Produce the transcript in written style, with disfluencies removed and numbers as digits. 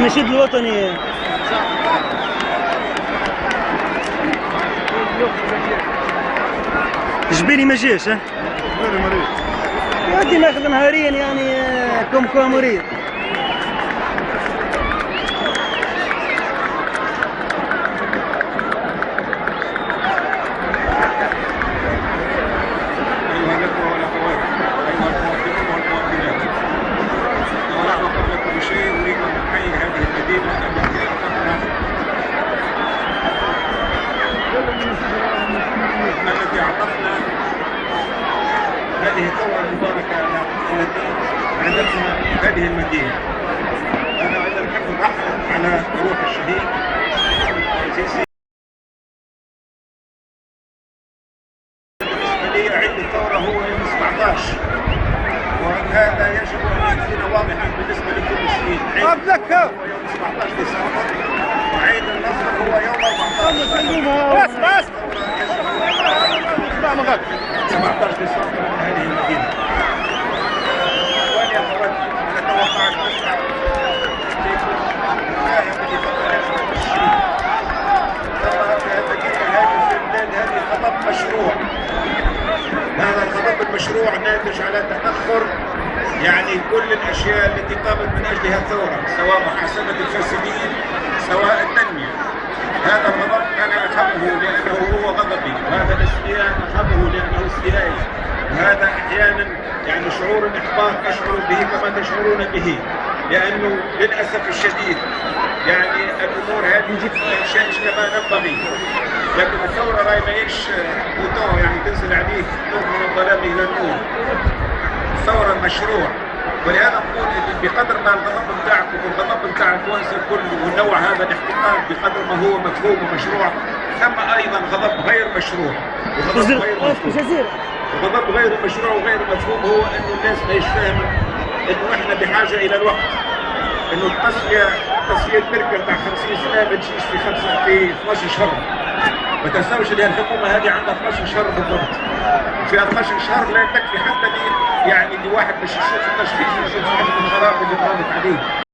النشيد الوطني. جبيلي ما جاش. ها جبيلي مريض يا ودي ناخذ نهاريا يعني كم مريض. التي اعطتنا هذه الثوره المباركه التي عدتنا هذه المدينه. انا ايضا احب احرص على روح الشهيد السيسي. بالنسبه لي عيد الثوره هو يوم 17، وهذا يجب ان يكون واضحا بالنسبه لكل شيء. عيد الثوره هو يوم 17 ديسمبر، وعيد النصر هو يوم 14. بس 17 ديسمبر من هذه المدينة. وأنا أود أن أتوقع أن نسمع إليكم الآية التي تقرأ الشيء. ترى في المدينة هذه في البلاد هذه خطب مشروع. هذا الخطب المشروع ناتج على تأخر يعني كل الأشياء التي قامت من أجلها الثورة، سواء محاسبة الفاسدين سواء التنمية. هذا الغضب أنا أفهمه لأنه هو غضبي، وهذا الاستياء أفهمه لأنه استيائي، وهذا أحيانا يعني شعور الإحباط أشعر به كما تشعرون به، لأنه للأسف الشديد يعني الأمور هذه مش كما نبغي. لكن الثورة راهي ماهيش بوتون يعني تنزل عليك نور من الظلام إلى النور. الثورة مشروع، ولهذا نقول بقدر ما الغضب نتاعكم والغضب نتاع التوانسه الكل والنوع هذا الاحتقان بقدر ما هو مفهوم ومشروع، ثم ايضا غضب غير مشروع وغضب غير مفهوم. الغضب غير مشروع وغير مفهوم هو انه الناس ما يفهموا انه احنا بحاجه الى الوقت، انه التصفيه ميركل تاع 50 سنه ما تجيش في 12 شهر. ما تنساوش اللي الحكومه هذه عندها 12 شهر بالضبط. في 12 شهر لا تكفي حتى يعني لواحد باش يشوف التشخيص ويشوف حجم الخراب اللي ضربت عليه.